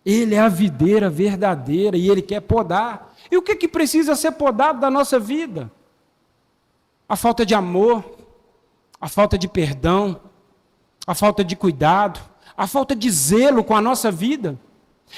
Ele é a videira verdadeira e Ele quer podar. E o que precisa ser podado da nossa vida? A falta de amor, a falta de perdão, a falta de cuidado, a falta de zelo com a nossa vida.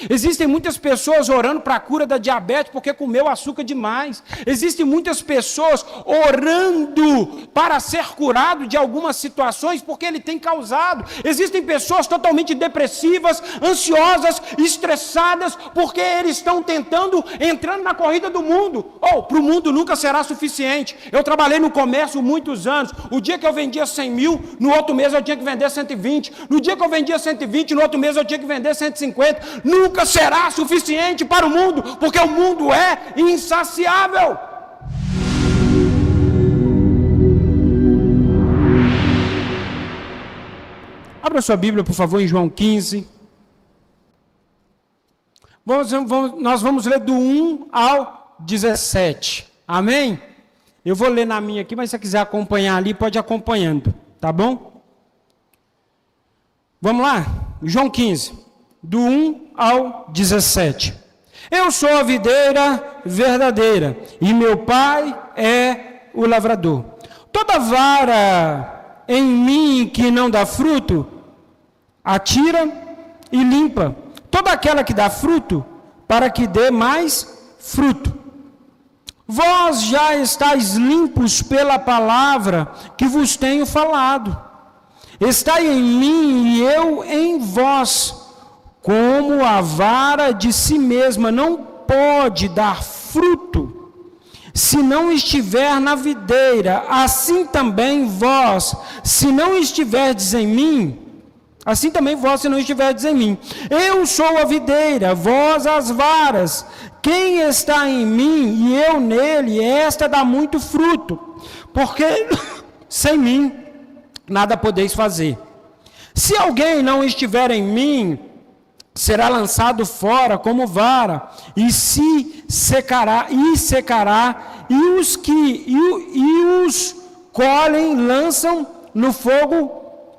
Existem muitas pessoas orando para a cura da diabetes porque comeu açúcar demais. Existem muitas pessoas orando para ser curado de algumas situações porque ele tem causado. Existem pessoas totalmente depressivas, ansiosas, estressadas porque eles estão tentando, entrando na corrida do mundo. Para o mundo nunca será suficiente. Eu trabalhei no comércio muitos anos. O dia que eu vendia 100 mil, no outro mês eu tinha que vender 120. No dia que eu vendia 120, no outro mês eu tinha que vender 150. Nunca será suficiente para o mundo, porque o mundo é insaciável. Abra sua Bíblia, por favor, em João 15. Nós vamos ler do 1 ao 17. Amém? Eu vou ler na minha aqui, mas se você quiser acompanhar ali, pode ir acompanhando. Tá bom? Vamos lá? João 15. Do 1 ao 17. Eu sou a videira verdadeira, e meu Pai é o lavrador. Toda vara em mim que não dá fruto, atira e limpa. Toda aquela que dá fruto, para que dê mais fruto. Vós já estáis limpos pela palavra que vos tenho falado. Estai em mim e eu em vós. Como a vara de si mesma não pode dar fruto, se não estiver na videira, assim também vós, se não estiverdes em mim, assim também vós, se não estiverdes em mim. Eu sou a videira, vós as varas. Quem está em mim e eu nele, esta dá muito fruto, porque sem mim nada podeis fazer. Se alguém não estiver em mim, será lançado fora como vara, e se secará, e os colhem, lançam no fogo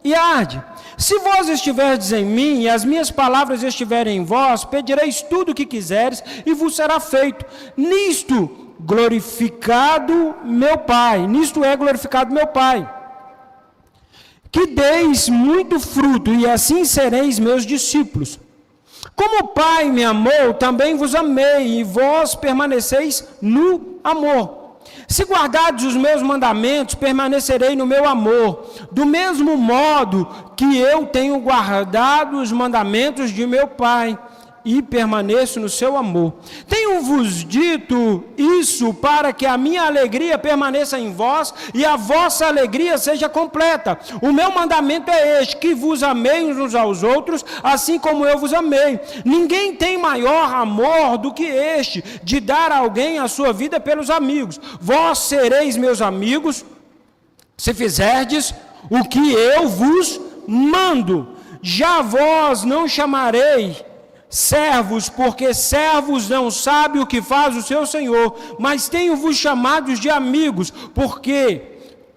e arde. Se vós estiverdes em mim, e as minhas palavras estiverem em vós, pedireis tudo o que quiseres, e vos será feito. Nisto glorificado meu Pai, nisto é glorificado meu Pai, que deis muito fruto, e assim sereis meus discípulos. Como o Pai me amou, também vos amei, e vós permaneceis no amor. Se guardardes os meus mandamentos, permanecerei no meu amor, do mesmo modo que eu tenho guardado os mandamentos de meu Pai, e permaneço no seu amor. Tenho-vos dito isso para que a minha alegria permaneça em vós e a vossa alegria seja completa. O meu mandamento é este, que vos ameis uns aos outros, assim como eu vos amei. Ninguém tem maior amor do que este, de dar a alguém a sua vida pelos amigos. Vós sereis meus amigos, se fizerdes o que eu vos mando. Já vós não chamarei servos, porque servos não sabem o que faz o seu Senhor, mas tenho-vos chamados de amigos, porque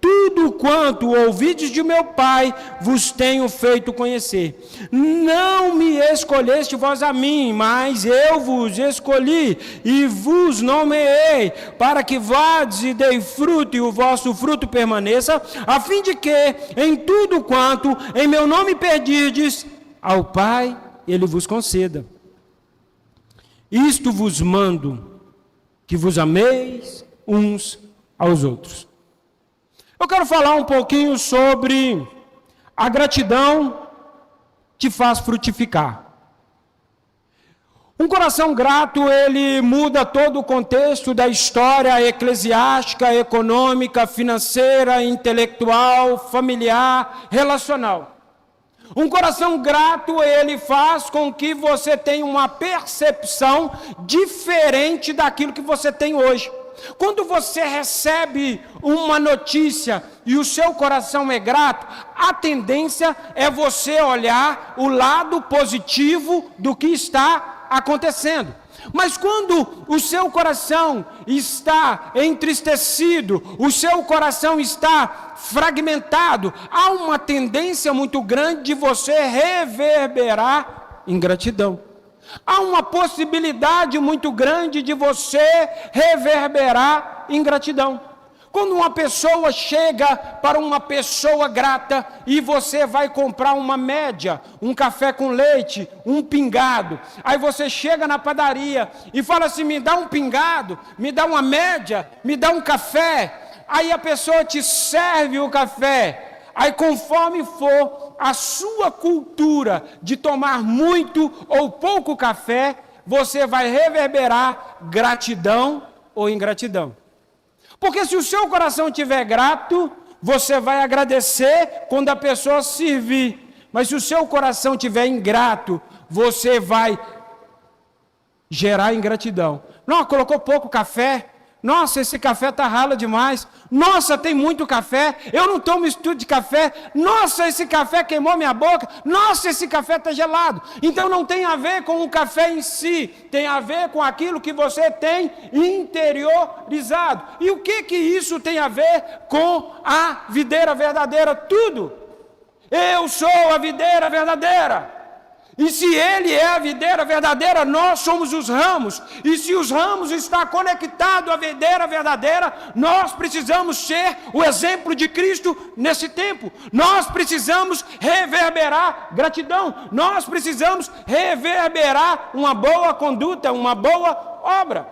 tudo quanto ouvides de meu Pai, vos tenho feito conhecer. Não me escolheste vós a mim, mas eu vos escolhi e vos nomeei, para que vades e dei fruto, e o vosso fruto permaneça, a fim de que, em tudo quanto em meu nome pedirdes ao Pai, Ele vos conceda. Isto vos mando, que vos ameis uns aos outros. Eu quero falar um pouquinho sobre a gratidão te faz frutificar. Um coração grato, ele muda todo o contexto da história eclesiástica, econômica, financeira, intelectual, familiar, relacional. Um coração grato, ele faz com que você tenha uma percepção diferente daquilo que você tem hoje. Quando você recebe uma notícia e o seu coração é grato, a tendência é você olhar o lado positivo do que está acontecendo. Mas quando o seu coração está entristecido, o seu coração está fragmentado, há uma tendência muito grande de você reverberar ingratidão. há uma possibilidade muito grande de você reverberar ingratidão. Quando uma pessoa chega para uma pessoa grata e você vai comprar uma média, um café com leite, um pingado, aí você chega na padaria e fala assim, me dá um pingado, me dá uma média, me dá um café, aí a pessoa te serve o café, aí conforme for a sua cultura de tomar muito ou pouco café, você vai reverberar gratidão ou ingratidão. Porque se o seu coração estiver grato, você vai agradecer quando a pessoa servir. Mas se o seu coração estiver ingrato, você vai gerar ingratidão. Não, colocou pouco café. Nossa, esse café está ralo demais. Nossa, tem muito café. Eu não tomo esse tudo de café. Nossa, esse café queimou minha boca. Nossa, esse café está gelado. Então não tem a ver com o café em si. Tem a ver com aquilo que você tem interiorizado. E o que isso tem a ver com a videira verdadeira? Tudo. Eu sou a videira verdadeira. E se ele é a videira verdadeira, nós somos os ramos. E se os ramos estão conectados à videira verdadeira, nós precisamos ser o exemplo de Cristo nesse tempo. Nós precisamos reverberar gratidão. Nós precisamos reverberar uma boa conduta, uma boa obra.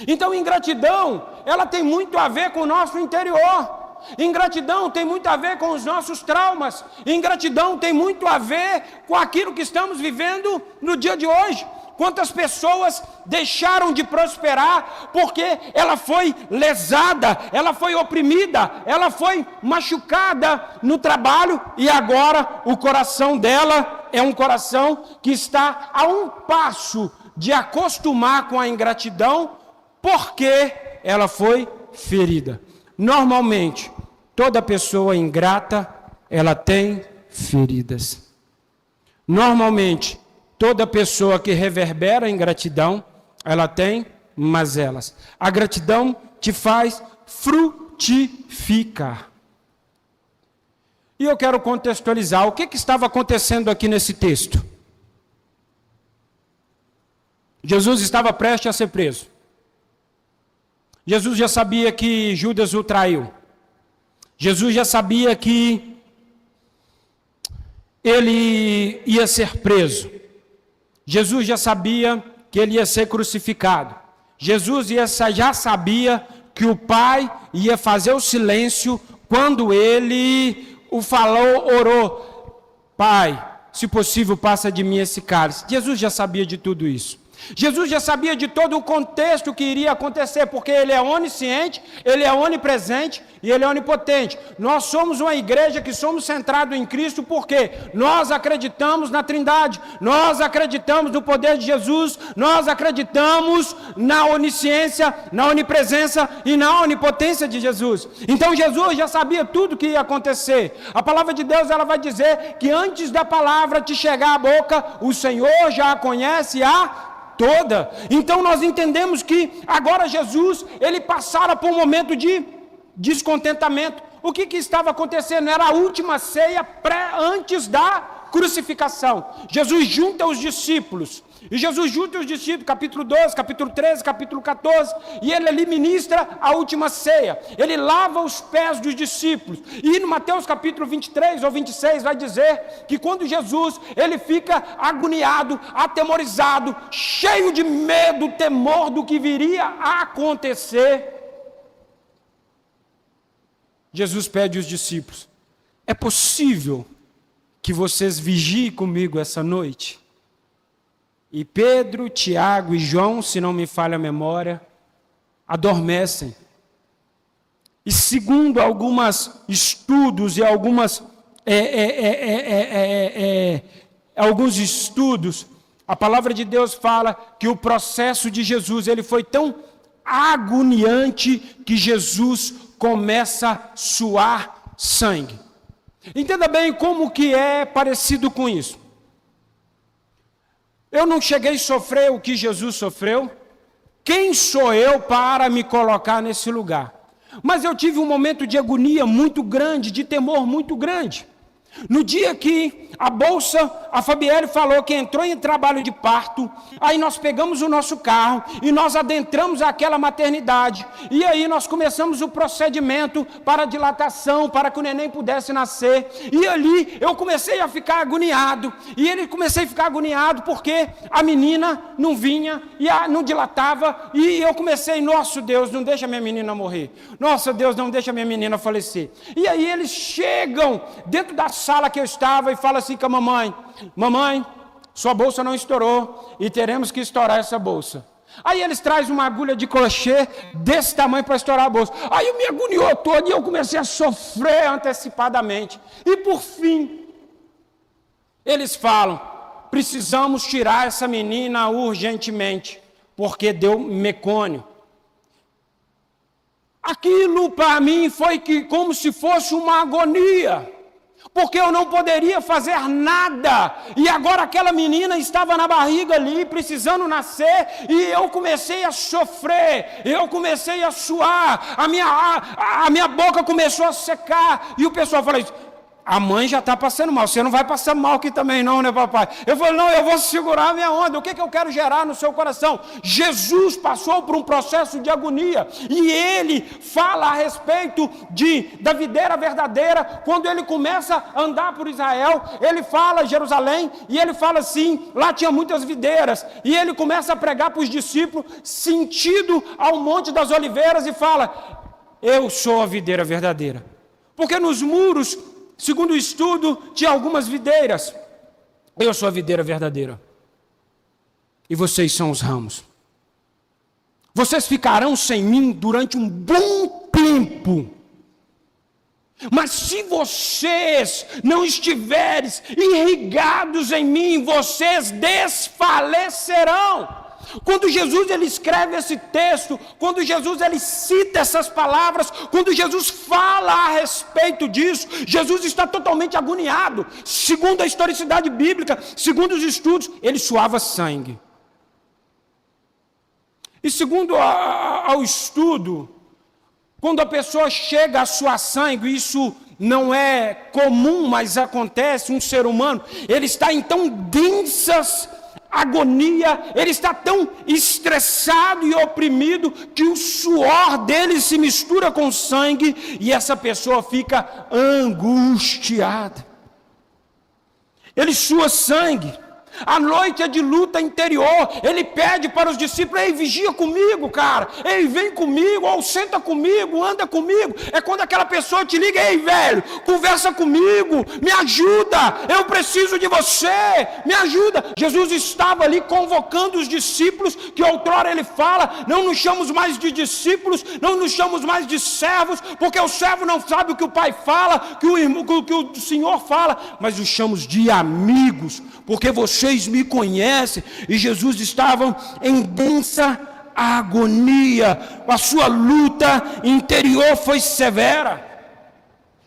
Então, ingratidão, ela tem muito a ver com o nosso interior. Ingratidão tem muito a ver com os nossos traumas. Ingratidão tem muito a ver com aquilo que estamos vivendo no dia de hoje. Quantas pessoas deixaram de prosperar porque ela foi lesada, ela foi oprimida, ela foi machucada no trabalho e agora o coração dela é um coração que está a um passo de acostumar com a ingratidão porque ela foi ferida. Normalmente, toda pessoa ingrata, ela tem feridas. Normalmente, toda pessoa que reverbera a ingratidão, ela tem mazelas. A gratidão te faz frutificar. E eu quero contextualizar o que estava acontecendo aqui nesse texto. Jesus estava prestes a ser preso. Jesus já sabia que Judas o traiu. Jesus já sabia que ele ia ser preso. Jesus já sabia que ele ia ser crucificado. Jesus já sabia que o Pai ia fazer o silêncio quando ele o falou, orou. Pai, se possível, passa de mim esse cálice. Jesus já sabia de tudo isso. Jesus já sabia de todo o contexto que iria acontecer, porque ele é onisciente, ele é onipresente e ele é onipotente. Nós somos uma igreja que somos centrados em Cristo, porque nós acreditamos na Trindade, nós acreditamos no poder de Jesus, nós acreditamos na onisciência, na onipresença e na onipotência de Jesus. Então Jesus já sabia tudo o que ia acontecer. A palavra de Deus, ela vai dizer que antes da palavra te chegar à boca, o Senhor já a conhece toda. Então nós entendemos que agora Jesus, ele passara por um momento de descontentamento. O que estava acontecendo? Era a última ceia antes da crucificação. Jesus junta os discípulos. E Jesus junta os discípulos, capítulo 12, capítulo 13, capítulo 14, e ele ali ministra a última ceia. Ele lava os pés dos discípulos. E no Mateus capítulo 23 ou 26 vai dizer que quando Jesus, ele fica agoniado, atemorizado, cheio de medo, temor do que viria a acontecer, Jesus pede aos discípulos: é possível que vocês vigiem comigo essa noite? E Pedro, Tiago e João, se não me falha a memória, adormecem. E segundo alguns estudos e alguns estudos, a palavra de Deus fala que o processo de Jesus, ele foi tão agoniante que Jesus começa a suar sangue. Entenda bem como que é parecido com isso. Eu não cheguei a sofrer o que Jesus sofreu. Quem sou eu para me colocar nesse lugar? Mas eu tive um momento de agonia muito grande, de temor muito grande. No dia que a Fabielle falou que entrou em trabalho de parto, aí nós pegamos o nosso carro e nós adentramos aquela maternidade. E aí nós começamos o procedimento para dilatação, para que o neném pudesse nascer. E ali eu comecei a ficar agoniado. Comecei a ficar agoniado porque a menina não vinha e não dilatava. E eu comecei, nosso Deus, não deixa minha menina morrer. Nossa Deus, não deixa minha menina falecer. E aí eles chegam dentro da sala que eu estava e falam assim com a mamãe: mamãe, sua bolsa não estourou e teremos que estourar essa bolsa. Aí eles trazem uma agulha de crochê desse tamanho para estourar a bolsa. Aí eu me agoniou todo e eu comecei a sofrer antecipadamente. E por fim, eles falam: precisamos tirar essa menina urgentemente, porque deu mecônio. Aquilo para mim foi como se fosse uma agonia, porque eu não poderia fazer nada, e agora aquela menina estava na barriga ali, precisando nascer, e eu comecei a sofrer, eu comecei a suar, a minha boca começou a secar, e o pessoal falou isso: a mãe já está passando mal, você não vai passar mal aqui também não, né, papai? Eu falei: não, eu vou segurar a minha onda. O que eu quero gerar no seu coração? Jesus passou por um processo de agonia, e ele fala a respeito da videira verdadeira. Quando ele começa a andar por Israel, ele fala Jerusalém, e ele fala assim, lá tinha muitas videiras, e ele começa a pregar para os discípulos, sentido ao Monte das Oliveiras, e fala: eu sou a videira verdadeira. Porque nos muros, segundo o estudo, tinha algumas videiras. Eu sou a videira verdadeira. E vocês são os ramos. Vocês ficarão sem mim durante um bom tempo. Mas se vocês não estiverem irrigados em mim, vocês desfalecerão. Quando Jesus ele escreve esse texto, quando Jesus ele cita essas palavras, quando Jesus fala a respeito disso, Jesus está totalmente agoniado. Segundo a historicidade bíblica, segundo os estudos, ele suava sangue. E segundo ao estudo, quando a pessoa chega a suar sangue, isso não é comum, mas acontece, um ser humano, ele está em tão densas agonia, ele está tão estressado e oprimido que o suor dele se mistura com sangue e essa pessoa fica angustiada. Ele sua sangue. A noite é de luta interior. Ele pede para os discípulos: ei, vigia comigo, cara. Ei, vem comigo, ou senta comigo, anda comigo. É quando aquela pessoa te liga: ei, velho, conversa comigo, me ajuda, eu preciso de você, me ajuda. Jesus estava ali convocando os discípulos, que outrora ele fala: não nos chamamos mais de discípulos, não nos chamamos mais de servos, porque o servo não sabe o que o pai fala, que o Senhor fala, mas os chamamos de amigos, porque vocês me conhecem. E Jesus estava em densa agonia. A sua luta interior foi severa.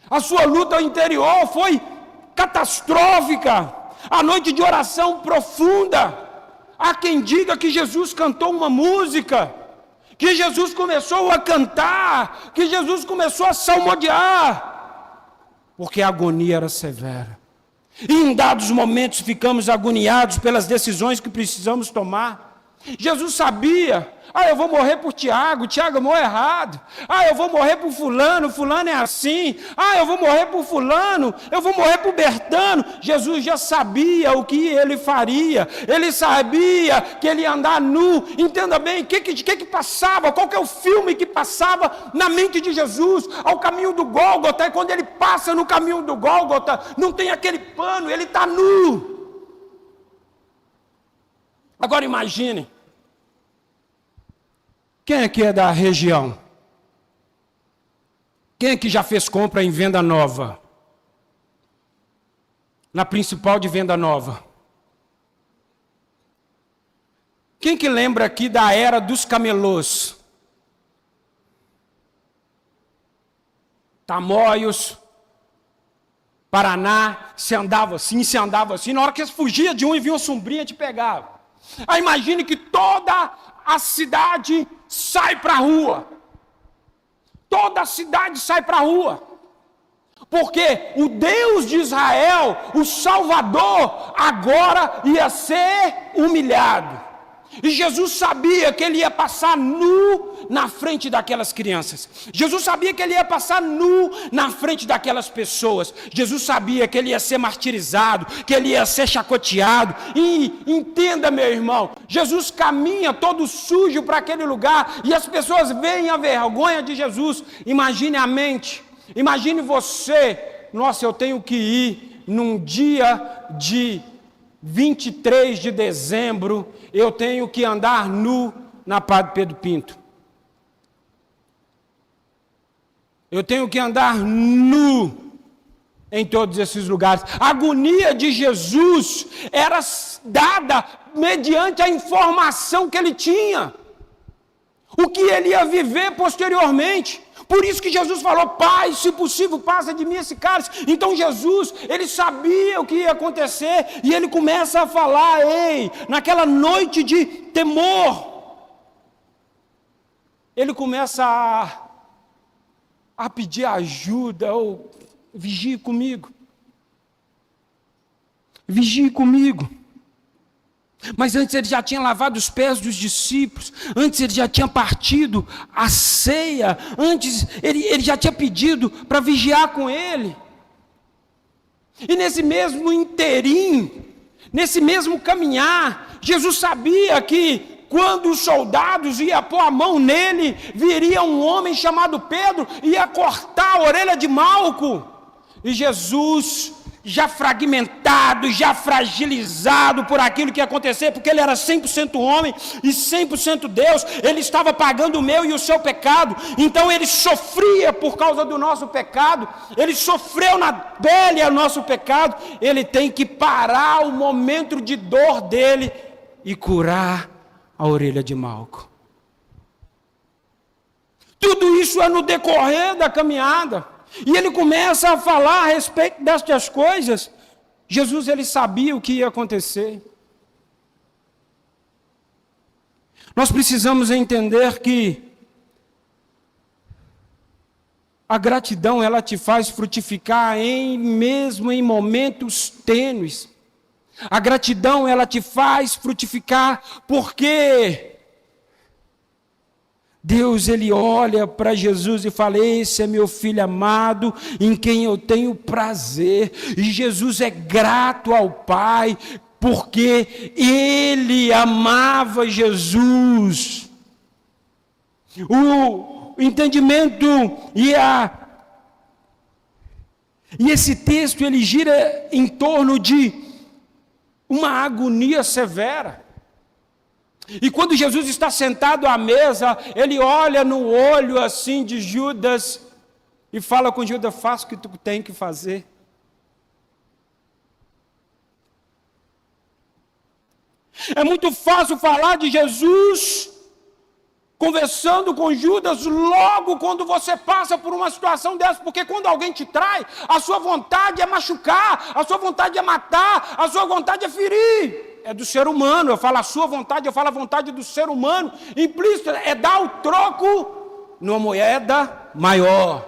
A sua luta interior foi catastrófica. A noite de oração profunda. Há quem diga que Jesus cantou uma música, que Jesus começou a cantar, que Jesus começou a salmodiar, porque a agonia era severa. E em dados momentos ficamos agoniados pelas decisões que precisamos tomar. Jesus sabia: eu vou morrer por Tiago, Tiago morreu errado. Eu vou morrer por fulano, fulano é assim. Eu vou morrer por fulano, eu vou morrer por Bertano. Jesus já sabia o que ele faria. Ele sabia que ele ia andar nu. Entenda bem, o que passava, qual que é o filme que passava na mente de Jesus ao caminho do Gólgota. E quando ele passa no caminho do Gólgota, não tem aquele pano, ele está nu. Agora imagine, quem aqui é da região? Quem aqui já fez compra em Venda Nova? Na principal de Venda Nova? Quem que lembra aqui da era dos camelôs? Tamoios, Paraná, se andava assim. Na hora que você fugia de um e vinha uma sombrinha, te pegava. Imagine que toda a cidade sai para a rua. Toda a cidade sai para a rua. Porque o Deus de Israel, o Salvador, agora ia ser humilhado. E Jesus sabia que ele ia passar nu na frente daquelas crianças. Jesus sabia que ele ia passar nu na frente daquelas pessoas. Jesus sabia que ele ia ser martirizado, que ele ia ser chacoteado. E entenda, meu irmão, Jesus caminha todo sujo para aquele lugar e as pessoas veem a vergonha de Jesus. Imagine a mente. Imagine você, nossa, eu tenho que ir num dia de 23 de dezembro, eu tenho que andar nu na Padre Pedro Pinto. Eu tenho que andar nu em todos esses lugares. A agonia de Jesus era dada mediante a informação que ele tinha. O que ele ia viver posteriormente. Por isso que Jesus falou, Pai, se possível, passa de mim esse cálice. Então Jesus, ele sabia o que ia acontecer, e ele começa a falar, naquela noite de temor, ele começa a pedir ajuda, vigie comigo. Vigie comigo. Mas antes ele já tinha lavado os pés dos discípulos, antes ele já tinha partido a ceia, antes ele já tinha pedido para vigiar com ele. E nesse mesmo interim, nesse mesmo caminhar, Jesus sabia que quando os soldados iam pôr a mão nele, viria um homem chamado Pedro e ia cortar a orelha de Malco. E Jesus, já fragmentado, já fragilizado por aquilo que ia acontecer, porque ele era 100% homem e 100% Deus, ele estava pagando o meu e o seu pecado, então ele sofria por causa do nosso pecado, ele sofreu na pele o nosso pecado, ele tem que parar o momento de dor dele e curar a orelha de Malco. Tudo isso é no decorrer da caminhada. E ele começa a falar a respeito destas coisas. Jesus, ele sabia o que ia acontecer. Nós precisamos entender que a gratidão, ela te faz frutificar mesmo em momentos tênues. A gratidão, ela te faz frutificar porque Deus, ele olha para Jesus e fala, esse é meu filho amado, em quem eu tenho prazer. E Jesus é grato ao Pai, porque ele amava Jesus. O entendimento e esse texto, ele gira em torno de uma agonia severa. E quando Jesus está sentado à mesa, ele olha no olho assim de Judas e fala com Judas, faça o que tu tem que fazer. É muito fácil falar de Jesus conversando com Judas logo quando você passa por uma situação dessa, porque quando alguém te trai, a sua vontade é machucar, a sua vontade é matar, a sua vontade é ferir. É do ser humano, eu falo a sua vontade, eu falo a vontade do ser humano, implícito é dar o troco numa moeda maior,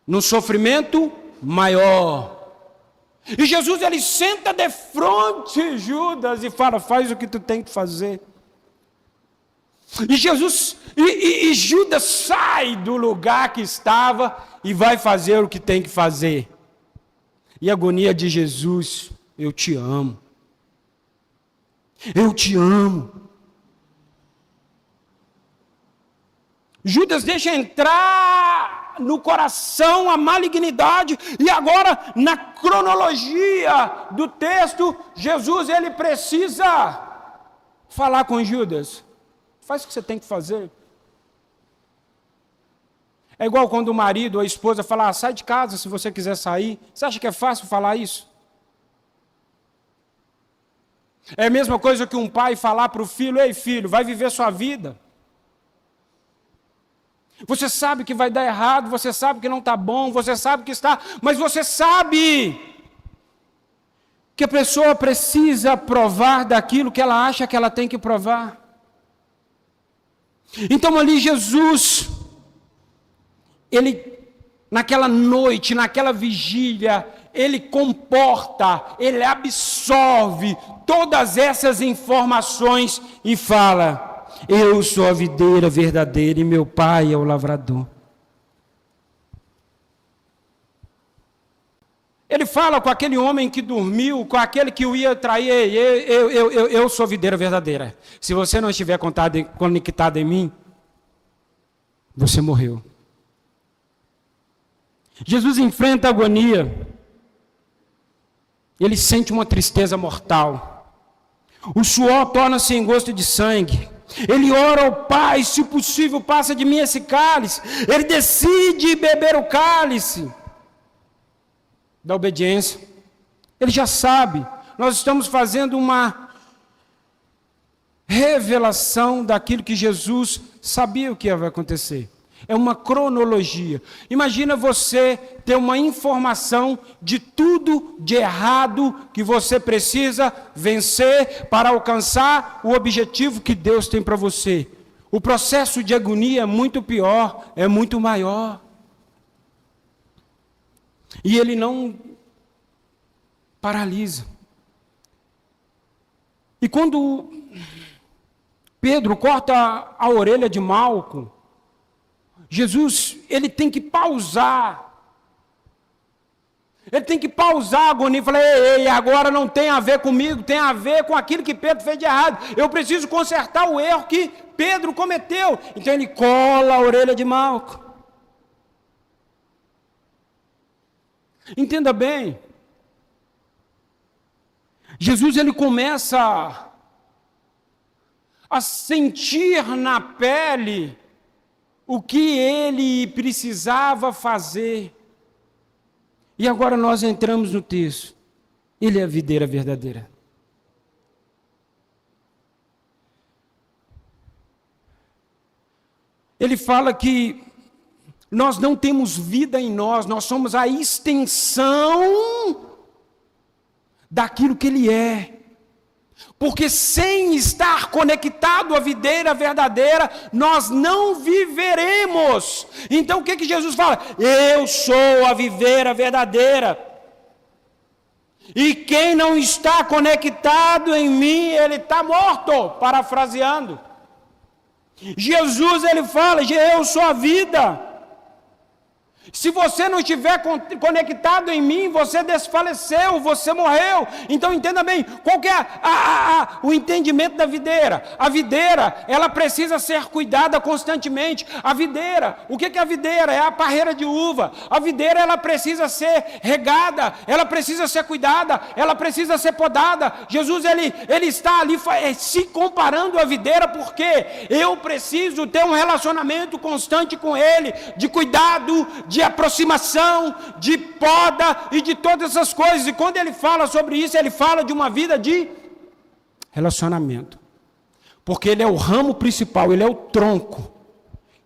num sofrimento maior. E Jesus, ele senta de frente Judas e fala, faz o que tu tem que fazer. E Jesus, e Judas sai do lugar que estava e vai fazer o que tem que fazer. E a agonia de Jesus, eu te amo. Eu te amo. Judas deixa entrar no coração a malignidade, e agora, na cronologia do texto, Jesus, ele precisa falar com Judas. Faz o que você tem que fazer. É igual quando o marido ou a esposa fala, sai de casa se você quiser sair. Você acha que é fácil falar isso? É a mesma coisa que um pai falar para o filho, ei filho, vai viver sua vida. Você sabe que vai dar errado, você sabe que não está bom, você sabe que está, mas você sabe que a pessoa precisa provar daquilo que ela acha que ela tem que provar. Então ali Jesus, ele naquela noite, naquela vigília, ele comporta, ele absorve todas essas informações e fala: eu sou a videira verdadeira e meu pai é o lavrador. Ele fala com aquele homem que dormiu, com aquele que o ia trair: eu sou a videira verdadeira. Se você não estiver conectado em mim, você morreu. Jesus enfrenta a agonia. Ele sente uma tristeza mortal. O suor torna-se em gosto de sangue. Ele ora ao Pai: se possível, passa de mim esse cálice. Ele decide beber o cálice da obediência. Ele já sabe. Nós estamos fazendo uma revelação daquilo que Jesus sabia o que ia acontecer. É uma cronologia. Imagina você ter uma informação de tudo de errado que você precisa vencer para alcançar o objetivo que Deus tem para você. O processo de agonia é muito pior, é muito maior. E ele não paralisa. E quando Pedro corta a orelha de Malco, Jesus, ele tem que pausar. Ele tem que pausar a agonia e falar: ei, agora não tem a ver comigo, tem a ver com aquilo que Pedro fez de errado. Eu preciso consertar o erro que Pedro cometeu. Então ele cola a orelha de Malco. Entenda bem. Jesus, ele começa a sentir na pele o que ele precisava fazer. E agora nós entramos no texto. Ele é a videira verdadeira. Ele fala que nós não temos vida em nós, nós somos a extensão daquilo que ele é. Porque sem estar conectado à videira verdadeira, nós não viveremos. Então o que Jesus fala? Eu sou a videira verdadeira. E quem não está conectado em mim, ele está morto. Parafraseando. Jesus, ele fala: eu sou a vida. Se você não estiver conectado em mim, você desfaleceu, você morreu. Então entenda bem, qual que é o entendimento da videira? A videira, ela precisa ser cuidada constantemente. A videira, o que é a videira? É a parreira de uva. A videira, ela precisa ser regada, ela precisa ser cuidada, ela precisa ser podada. Jesus, ele está ali se comparando à videira, porque eu preciso ter um relacionamento constante com ele, de cuidado, de aproximação, de poda e de todas essas coisas. E quando ele fala sobre isso, ele fala de uma vida de relacionamento. Porque ele é o ramo principal, ele é o tronco.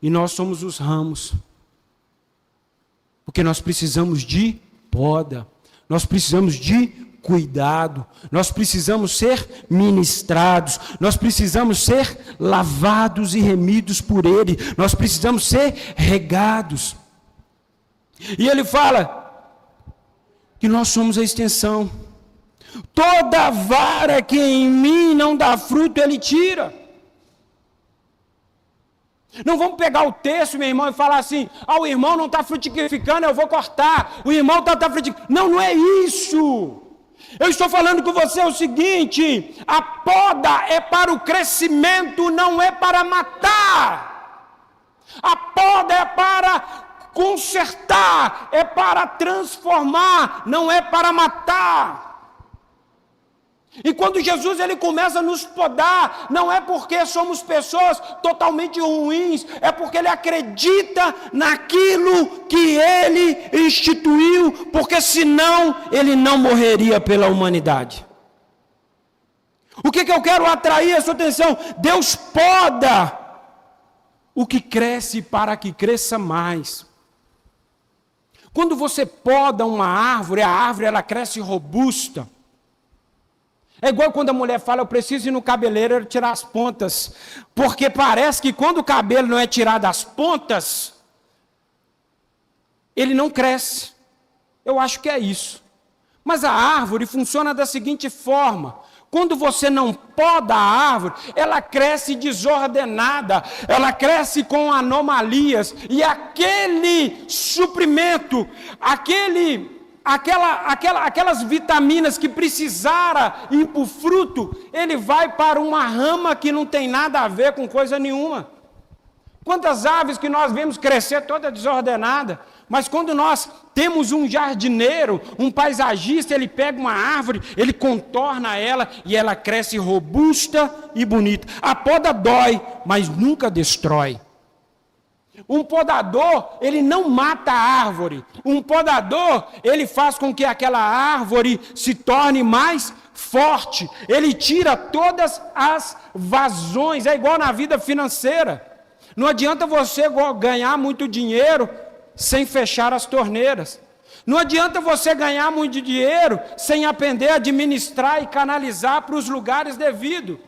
E nós somos os ramos. Porque nós precisamos de poda, nós precisamos de cuidado, nós precisamos ser ministrados, nós precisamos ser lavados e remidos por ele, nós precisamos ser regados. E ele fala que nós somos a extensão. Toda vara que em mim não dá fruto, ele tira. Não vamos pegar o texto, meu irmão, e falar assim: o irmão não está frutificando, eu vou cortar. O irmão está frutificando. Não é isso. Eu estou falando com você o seguinte: a poda é para o crescimento, não é para matar. A poda é para consertar, é para transformar, não é para matar. E quando Jesus ele começa a nos podar, não é porque somos pessoas totalmente ruins, é porque ele acredita naquilo que ele instituiu, porque senão ele não morreria pela humanidade. O que eu quero atrair a sua atenção? Deus poda o que cresce para que cresça mais. Quando você poda uma árvore, a árvore ela cresce robusta. É igual quando a mulher fala: eu preciso ir no cabeleireiro tirar as pontas. Porque parece que quando o cabelo não é tirado as pontas, ele não cresce. Eu acho que é isso. Mas a árvore funciona da seguinte forma: quando você não poda a árvore, ela cresce desordenada, ela cresce com anomalias, e aquele suprimento, aquelas vitaminas que precisara ir para o fruto, ele vai para uma rama que não tem nada a ver com coisa nenhuma. Quantas aves que nós vemos crescer toda desordenada, mas quando nós temos um jardineiro, um paisagista, ele pega uma árvore, ele contorna ela e ela cresce robusta e bonita. A poda dói, mas nunca destrói. Um podador, ele não mata a árvore. Um podador, ele faz com que aquela árvore se torne mais forte. Ele tira todas as vazões. É igual na vida financeira. Não adianta você ganhar muito dinheiro sem fechar as torneiras. Não adianta você ganhar muito dinheiro sem aprender a administrar e canalizar para os lugares devidos.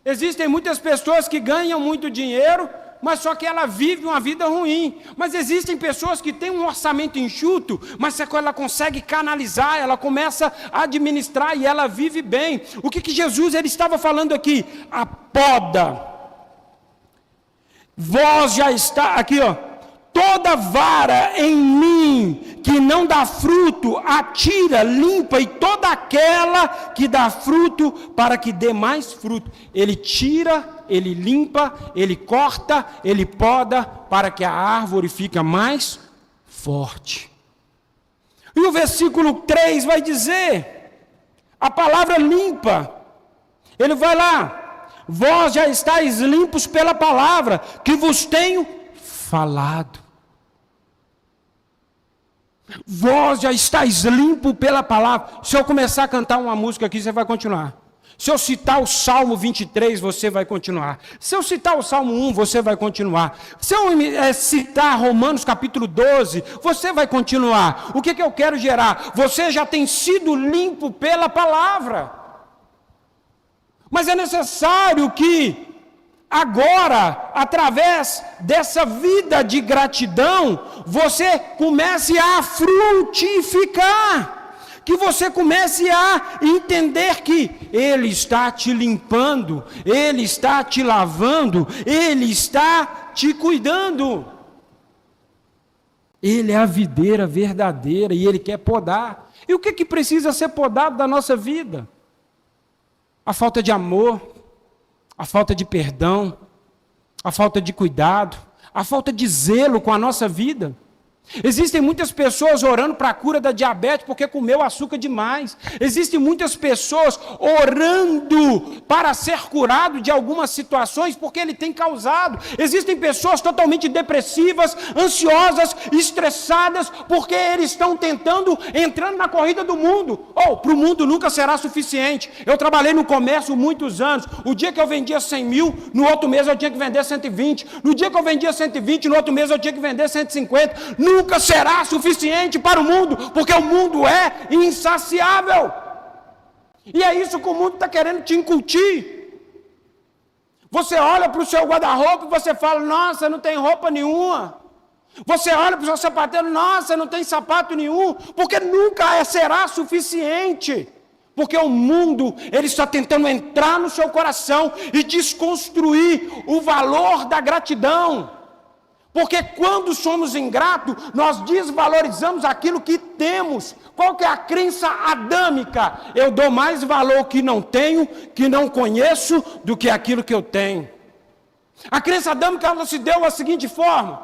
Existem muitas pessoas que ganham muito dinheiro, mas só que ela vive uma vida ruim. Mas existem pessoas que têm um orçamento enxuto, mas ela consegue canalizar, ela começa a administrar e ela vive bem. O que Jesus ele estava falando aqui? A poda. Vós já está, aqui ó, toda vara em mim que não dá fruto, atira, limpa, e toda aquela que dá fruto, para que dê mais fruto. Ele tira, ele limpa, ele corta, ele poda, para que a árvore fique mais forte. E o versículo 3 vai dizer, a palavra limpa, ele vai lá, vós já estáis limpos pela palavra que vos tenho falado. Vós já estáis limpo pela palavra. Se eu começar a cantar uma música aqui, você vai continuar. Se eu citar o Salmo 23, você vai continuar. Se eu citar o Salmo 1, você vai continuar. Se eu citar Romanos capítulo 12, você vai continuar. O que eu quero gerar? Você já tem sido limpo pela palavra. Mas é necessário que agora, através dessa vida de gratidão, você comece a frutificar, que você comece a entender que Ele está te limpando, Ele está te lavando, Ele está te cuidando. Ele é a videira verdadeira e Ele quer podar. E o que precisa ser podado da nossa vida? A falta de amor, a falta de perdão, a falta de cuidado, a falta de zelo com a nossa vida. Existem muitas pessoas orando para a cura da diabetes porque comeu açúcar demais. Existem muitas pessoas orando para ser curado de algumas situações porque ele tem causado. Existem pessoas totalmente depressivas, ansiosas, estressadas porque eles estão tentando, entrando na corrida do mundo. Para o mundo nunca será suficiente. Eu trabalhei no comércio muitos anos. O dia que eu vendia 100 mil, no outro mês eu tinha que vender 120. No dia que eu vendia 120, no outro mês eu tinha que vender 150. Nunca será suficiente para o mundo, porque o mundo é insaciável. E é isso que o mundo está querendo te incutir. Você olha para o seu guarda-roupa e você fala, nossa, não tem roupa nenhuma. Você olha para o seu sapateiro, nossa, não tem sapato nenhum, porque nunca será suficiente. Porque o mundo, ele está tentando entrar no seu coração e desconstruir o valor da gratidão. Porque quando somos ingratos, nós desvalorizamos aquilo que temos. Qual que é a crença adâmica? Eu dou mais valor que não tenho, que não conheço, do que aquilo que eu tenho. A crença adâmica ela se deu da seguinte forma.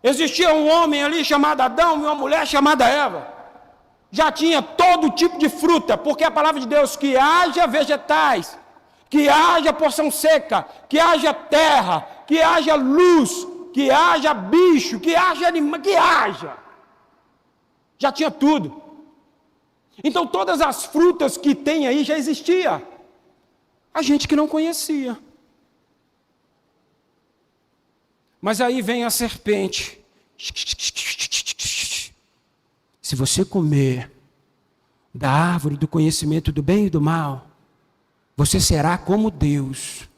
Existia um homem ali chamado Adão e uma mulher chamada Eva. Já tinha todo tipo de fruta, porque a palavra de Deus, que haja vegetais, que haja porção seca, que haja terra, que haja luz, que haja bicho, que haja animal, que haja. Já tinha tudo. Então todas as frutas que tem aí já existia. A gente que não conhecia. Mas aí vem a serpente. Se você comer da árvore do conhecimento do bem e do mal, você será como Deus.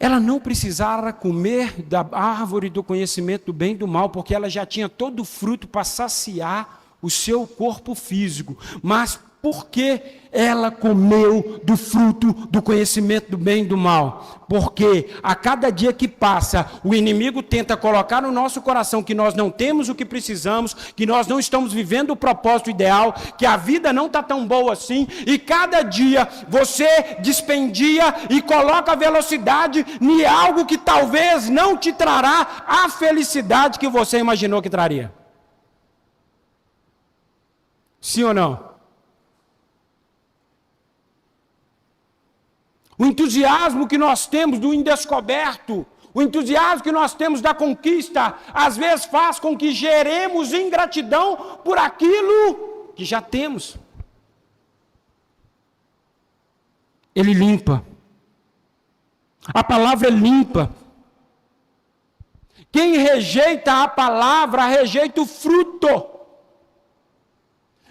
ela não precisara comer da árvore do conhecimento do bem e do mal, porque ela já tinha todo o fruto para saciar o seu corpo físico. Mas por que ela comeu do fruto do conhecimento do bem e do mal? Porque a cada dia que passa, o inimigo tenta colocar no nosso coração que nós não temos o que precisamos, que nós não estamos vivendo o propósito ideal, que a vida não está tão boa assim, e cada dia você dispendia e coloca a velocidade em algo que talvez não te trará a felicidade que você imaginou que traria. Sim ou não? O entusiasmo que nós temos do indescoberto, o entusiasmo que nós temos da conquista, às vezes faz com que geremos ingratidão por aquilo que já temos. Ele limpa. A palavra é limpa. Quem rejeita a palavra, rejeita o fruto.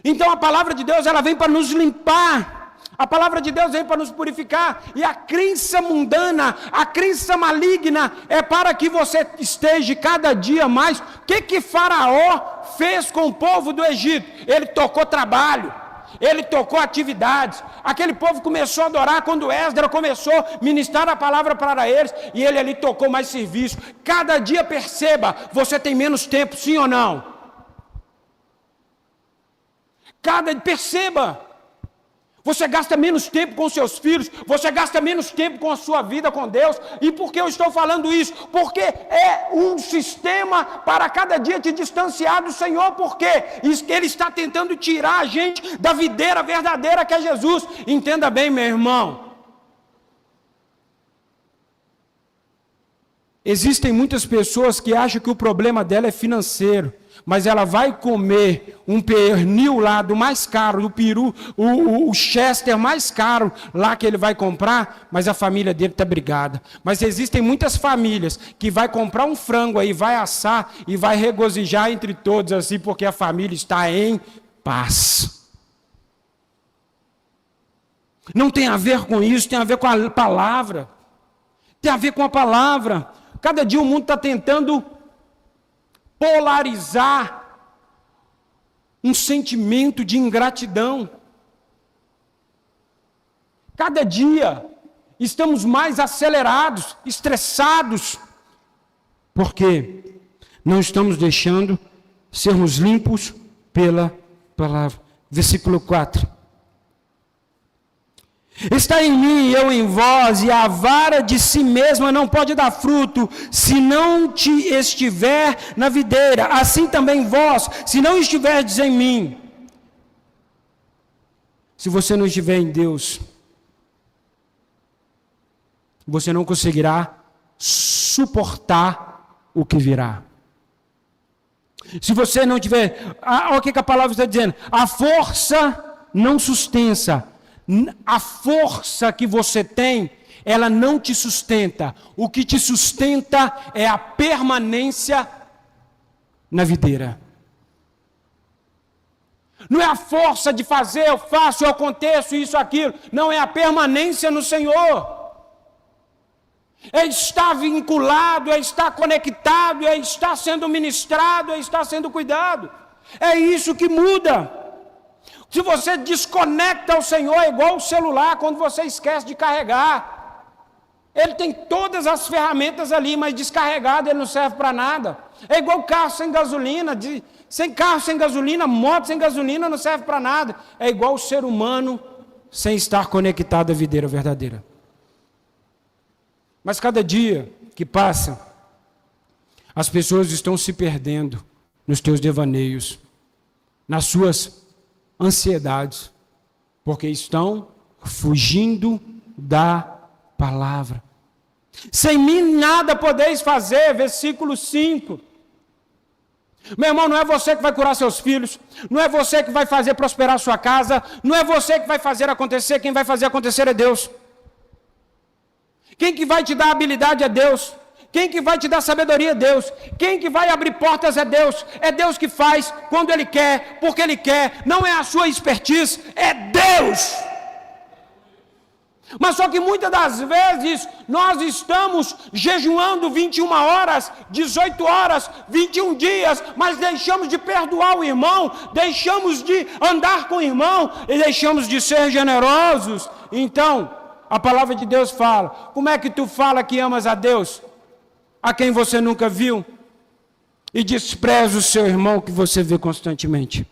Então a palavra de Deus, ela vem para nos limpar. A palavra de Deus vem para nos purificar. E a crença mundana, a crença maligna, é para que você esteja cada dia mais. O que Faraó fez com o povo do Egito? Ele tocou trabalho, ele tocou atividades. Aquele povo começou a adorar quando Esdras começou a ministrar a palavra para eles. E ele ali tocou mais serviço. Cada dia perceba, você tem menos tempo, sim ou não? Perceba. Você gasta menos tempo com seus filhos, você gasta menos tempo com a sua vida com Deus. E por que eu estou falando isso? Porque é um sistema para cada dia te distanciar do Senhor, porque Ele está tentando tirar a gente da videira verdadeira que é Jesus. Entenda bem, meu irmão. Existem muitas pessoas que acham que o problema dela é financeiro. Mas ela vai comer um pernil lá do mais caro, do peru, o Chester mais caro lá que ele vai comprar, mas a família dele está brigada. Mas existem muitas famílias que vai comprar um frango aí, vai assar e vai regozijar entre todos assim, porque a família está em paz. Não tem a ver com isso, tem a ver com a palavra. Tem a ver com a palavra. Cada dia o mundo está tentando polarizar um sentimento de ingratidão. Cada dia estamos mais acelerados, estressados, porque não estamos deixando sermos limpos pela palavra. Versículo 4. Está em mim e eu em vós, e a vara de si mesma não pode dar fruto, se não te estiver na videira. Assim também vós, se não estiverdes em mim. Se você não estiver em Deus, você não conseguirá suportar o que virá. Se você não tiver, olha o que a palavra está dizendo, a força não sustenta. A força que você tem, ela não te sustenta. O que te sustenta é a permanência na videira. Não é a força de fazer, eu faço, eu aconteço, isso, aquilo. Não, é a permanência no Senhor. É estar vinculado, é estar conectado, é estar sendo ministrado, é estar sendo cuidado. É isso que muda. Se você desconecta o Senhor, é igual o celular, quando você esquece de carregar. Ele tem todas as ferramentas ali, mas descarregado ele não serve para nada. É igual carro sem gasolina, sem carro sem gasolina, moto sem gasolina não serve para nada. É igual o ser humano sem estar conectado à videira verdadeira. Mas cada dia que passa, as pessoas estão se perdendo nos teus devaneios, nas suas ansiedades, porque estão fugindo da palavra. Sem mim nada podeis fazer, versículo 5. Meu irmão, não é você que vai curar seus filhos, não é você que vai fazer prosperar sua casa, não é você que vai fazer acontecer, quem vai fazer acontecer é Deus. Quem que vai te dar habilidade é Deus. Quem que vai te dar sabedoria é Deus. Quem que vai abrir portas é Deus. É Deus que faz quando Ele quer, porque Ele quer. Não é a sua expertise, é Deus. Mas só que muitas das vezes nós estamos jejuando 21 horas, 18 horas, 21 dias, mas deixamos de perdoar o irmão, deixamos de andar com o irmão e deixamos de ser generosos. Então, a palavra de Deus fala: como é que tu fala que amas a Deus, a quem você nunca viu, e despreza o seu irmão que você vê constantemente?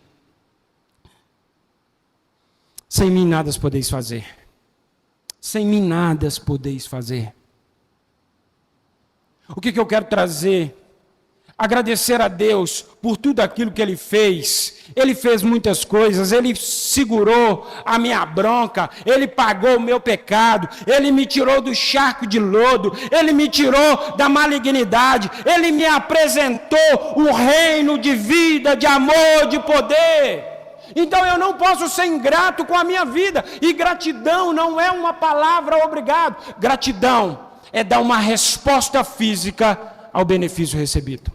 Sem mim nada podeis fazer. Sem mim nada podeis fazer. O que eu quero trazer? Agradecer a Deus por tudo aquilo que Ele fez. Ele fez muitas coisas, Ele segurou a minha bronca, Ele pagou o meu pecado, Ele me tirou do charco de lodo, Ele me tirou da malignidade, Ele me apresentou o reino de vida, de amor, de poder. Então eu não posso ser ingrato com a minha vida. E gratidão não é uma palavra obrigado. Gratidão é dar uma resposta física ao benefício recebido.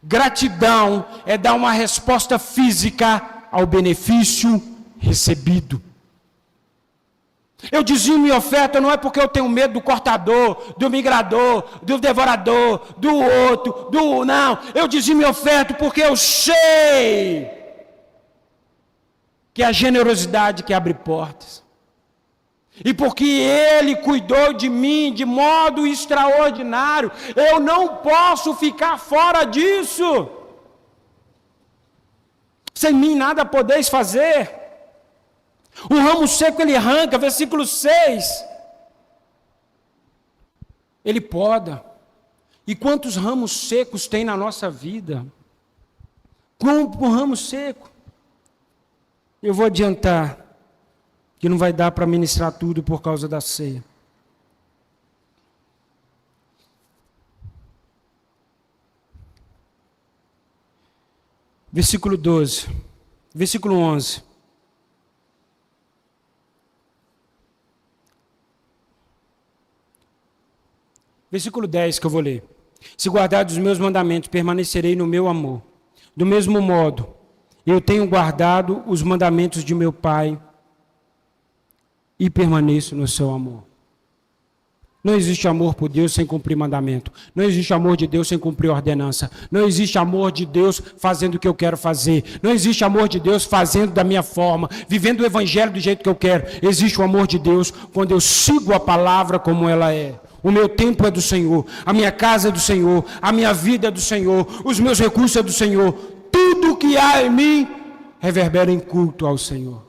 Gratidão é dar uma resposta física ao benefício recebido. Eu dizimo e oferta não é porque eu tenho medo do cortador, do migrador, do devorador, do outro, não. Eu dizimo e oferto porque eu sei que é a generosidade que abre portas. E porque Ele cuidou de mim de modo extraordinário, eu não posso ficar fora disso. Sem mim nada podeis fazer. O ramo seco Ele arranca, versículo 6. Ele poda. E quantos ramos secos tem na nossa vida? Como um ramo seco. Eu vou adiantar que não vai dar para ministrar tudo por causa da ceia. Versículo 12. Versículo 11. Versículo 10 que eu vou ler. Se guardardes os meus mandamentos, permanecerei no meu amor. Do mesmo modo, eu tenho guardado os mandamentos de meu Pai e permaneço no seu amor. Não existe amor por Deus sem cumprir mandamento. Não existe amor de Deus sem cumprir ordenança. Não existe amor de Deus fazendo o que eu quero fazer. Não existe amor de Deus fazendo da minha forma, vivendo o evangelho do jeito que eu quero. Existe o amor de Deus quando eu sigo a palavra como ela é. O meu tempo é do Senhor, a minha casa é do Senhor, a minha vida é do Senhor, os meus recursos é do Senhor. Tudo que há em mim reverbera em culto ao Senhor.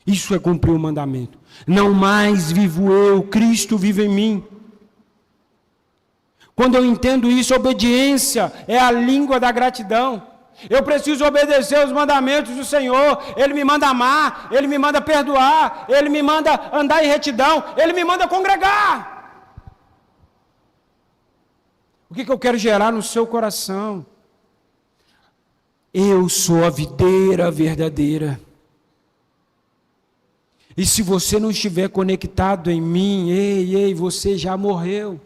Isso é cumprir o mandamento. Não mais vivo eu, Cristo vive em mim. Quando eu entendo isso, obediência é a língua da gratidão. Eu preciso obedecer os mandamentos do Senhor. Ele me manda amar, Ele me manda perdoar, Ele me manda andar em retidão, Ele me manda congregar. O que eu quero gerar no seu coração? Eu sou a videira verdadeira. E se você não estiver conectado em mim, você já morreu.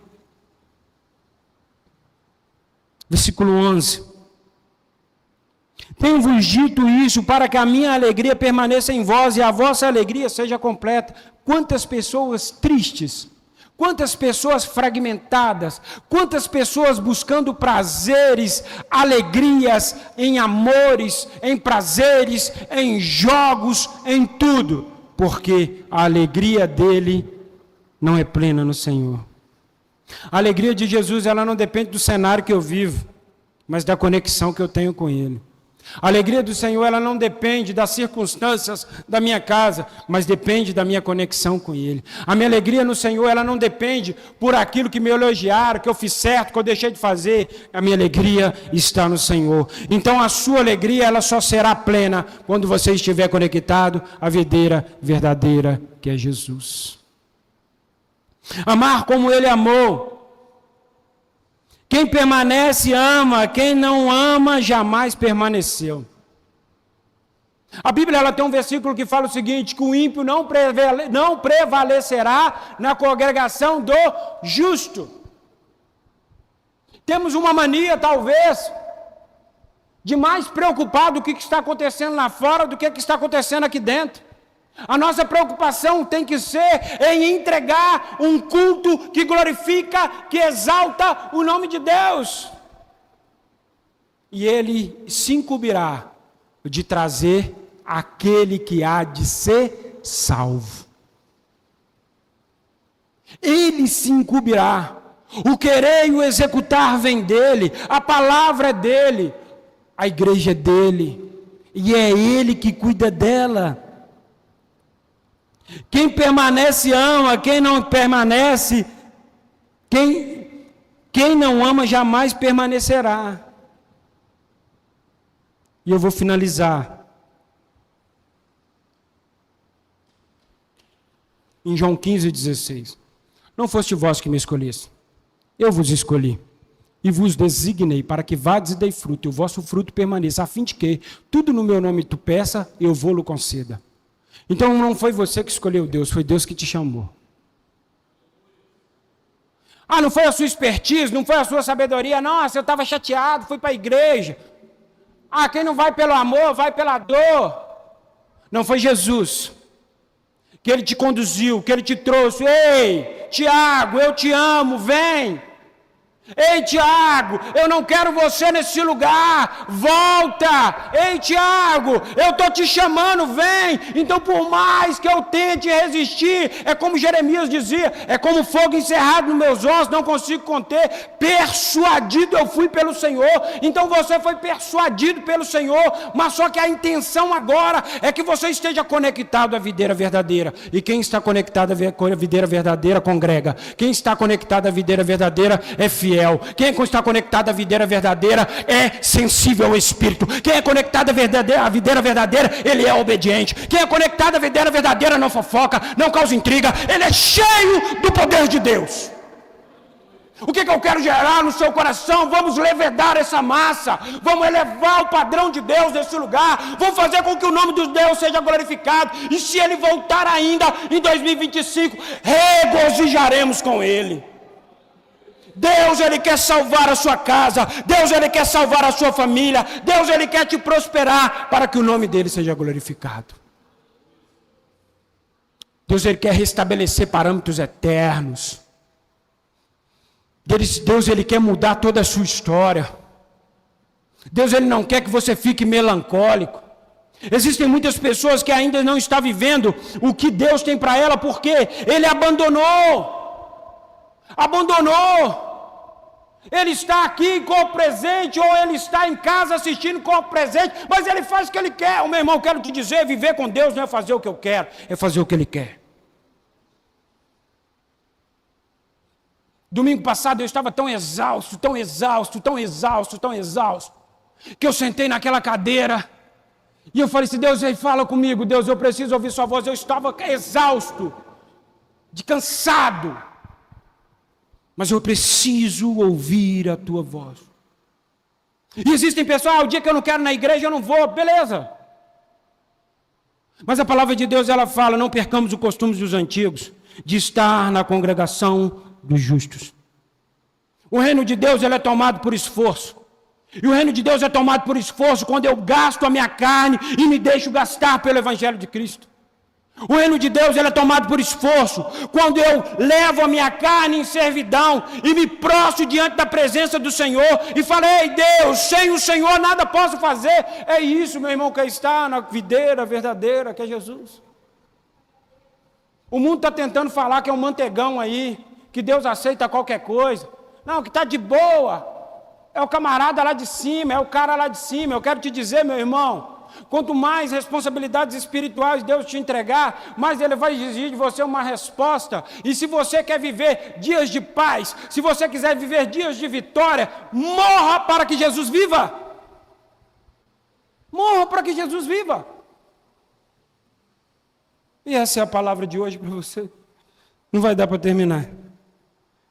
Versículo 11. Tenho-vos dito isso para que a minha alegria permaneça em vós e a vossa alegria seja completa. Quantas pessoas tristes, quantas pessoas fragmentadas, quantas pessoas buscando prazeres, alegrias, em amores, em prazeres, em jogos, em tudo, porque a alegria dele não é plena no Senhor. A alegria de Jesus, ela não depende do cenário que eu vivo, mas da conexão que eu tenho com Ele. A alegria do Senhor, ela não depende das circunstâncias da minha casa, mas depende da minha conexão com Ele. A minha alegria no Senhor, ela não depende por aquilo que me elogiaram, que eu fiz certo, que eu deixei de fazer. A minha alegria está no Senhor. Então a sua alegria, ela só será plena quando você estiver conectado à videira verdadeira, que é Jesus. Amar como Ele amou. Quem permanece ama, quem não ama jamais permaneceu. A Bíblia ela tem um versículo que fala o seguinte, que o ímpio não prevalecerá na congregação do justo. Temos uma mania, talvez, de mais preocupado com o que está acontecendo lá fora do que o que está acontecendo aqui dentro. A nossa preocupação tem que ser em entregar um culto que glorifica, que exalta o nome de Deus. E Ele se incumbirá de trazer aquele que há de ser salvo. Ele se incumbirá. O querer e o executar vem dele, a palavra é dele, a igreja é dele, e é ele que cuida dela. Quem permanece ama, quem não permanece, quem não ama jamais permanecerá. E eu vou finalizar em João 15:16. Não foste vós que me escolheste, eu vos escolhi e vos designei para que vades e dei fruto, e o vosso fruto permaneça, a fim de que tudo no meu nome tu peça, eu vou-lo conceda. Então não foi você que escolheu Deus, foi Deus que te chamou. Ah, não foi a sua expertise, não foi a sua sabedoria, nossa, eu estava chateado, fui para a igreja. Ah, quem não vai pelo amor, vai pela dor. Não, foi Jesus, que Ele te conduziu, que Ele te trouxe. Ei, Tiago, eu te amo, vem. Ei, Tiago, eu não quero você nesse lugar, volta. Ei, Tiago, eu estou te chamando, vem. Então, por mais que eu tente resistir, é como Jeremias dizia, é como fogo encerrado nos meus ossos, não consigo conter. Persuadido eu fui pelo Senhor. Então você foi persuadido pelo Senhor, mas só que a intenção agora é que você esteja conectado à videira verdadeira. E quem está conectado à videira verdadeira congrega. Quem está conectado à videira verdadeira é fiel. Quem está conectado à videira verdadeira é sensível ao Espírito. Quem é conectado à videira verdadeira, ele é obediente. Quem é conectado à videira verdadeira não fofoca, não causa intriga. Ele é cheio do poder de Deus. O que eu quero gerar no seu coração? Vamos levedar essa massa. Vamos elevar o padrão de Deus nesse lugar. Vamos fazer com que o nome de Deus seja glorificado. E se Ele voltar ainda em 2025, regozijaremos com Ele. Deus, Ele quer salvar a sua casa. Deus, Ele quer salvar a sua família. Deus, Ele quer te prosperar para que o nome dEle seja glorificado. Deus, Ele quer restabelecer parâmetros eternos. Deus, Ele quer mudar toda a sua história. Deus, Ele não quer que você fique melancólico. Existem muitas pessoas que ainda não estão vivendo o que Deus tem para ela, porque Ele abandonou. Ele está aqui com o presente, ou ele está em casa assistindo com o presente, mas ele faz o que ele quer. O meu irmão, quero te dizer, viver com Deus não é fazer o que eu quero, é fazer o que Ele quer. Domingo passado eu estava tão exausto, que eu sentei naquela cadeira, e eu falei assim, Deus, fala comigo, Deus, eu preciso ouvir sua voz. Eu estava exausto, cansado, mas eu preciso ouvir a tua voz. E existem pessoas, o dia que eu não quero ir na igreja eu não vou, beleza. Mas a palavra de Deus, ela fala, não percamos o costume dos antigos, de estar na congregação dos justos. O reino de Deus, ele é tomado por esforço. E o reino de Deus é tomado por esforço quando eu gasto a minha carne e me deixo gastar pelo Evangelho de Cristo. O reino de Deus, ele é tomado por esforço quando eu levo a minha carne em servidão e me prostro diante da presença do Senhor e falo, ei Deus, sem o Senhor nada posso fazer. É isso, meu irmão, que está na videira verdadeira, que é Jesus. O mundo está tentando falar que é um mantegão aí, que Deus aceita qualquer coisa. Não, que está de boa é o camarada lá de cima, é o cara lá de cima. Eu quero te dizer, meu irmão, quanto mais responsabilidades espirituais Deus te entregar, mais Ele vai exigir de você uma resposta. E se você quer viver dias de paz, se você quiser viver dias de vitória, morra para que Jesus viva. Morra para que Jesus viva. E essa é a palavra de hoje para você. Não vai dar para terminar.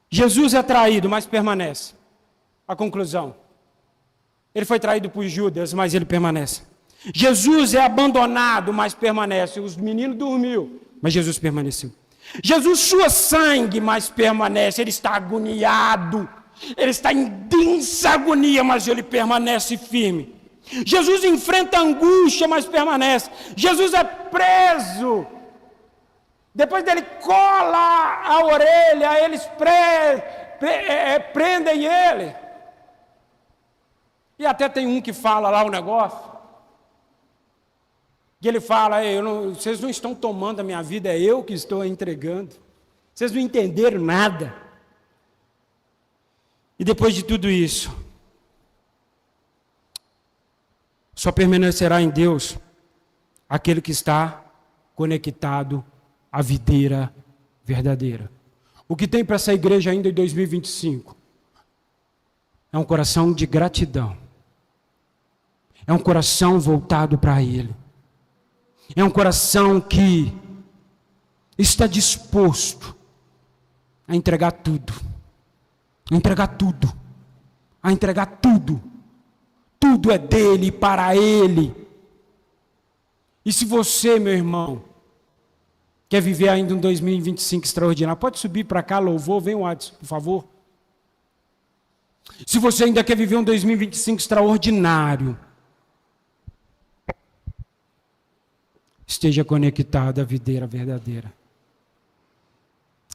Jesus é traído, mas permanece. A conclusão. Ele foi traído por Judas, mas ele permanece. Jesus é abandonado, mas permanece. Os meninos dormiram, mas Jesus permaneceu. Jesus sua sangue, mas permanece. Ele está agoniado. Ele está em densa agonia, mas ele permanece firme. Jesus enfrenta angústia, mas permanece. Jesus é preso, Depois dele cola a orelha, eles prendem ele. E até tem um que fala lá o negócio. E ele fala, vocês não estão tomando a minha vida, é eu que estou a entregando. Vocês não entenderam nada. E depois de tudo isso, só permanecerá em Deus aquele que está conectado à videira verdadeira. O que tem para essa igreja ainda em 2025 é um coração de gratidão. É um coração voltado para Ele. É um coração que está disposto a entregar tudo. A entregar tudo. A entregar tudo. Tudo é dele, para Ele. E se você, meu irmão, quer viver ainda um 2025 extraordinário, pode subir para cá, louvor, vem o Adson, por favor. Se você ainda quer viver um 2025 extraordinário, esteja conectado à videira verdadeira.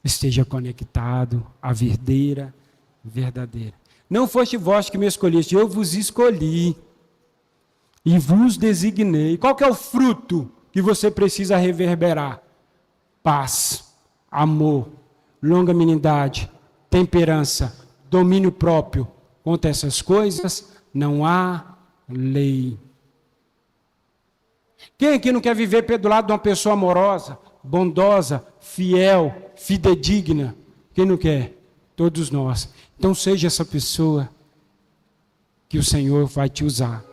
Esteja conectado à videira verdadeira. Não foste vós que me escolheste, eu vos escolhi e vos designei. Qual que é o fruto que você precisa reverberar? Paz, amor, longanimidade, temperança, domínio próprio. Contra essas coisas não há lei. Quem aqui não quer viver do lado de uma pessoa amorosa, bondosa, fiel, fidedigna? Quem não quer? Todos nós. Então seja essa pessoa que o Senhor vai te usar.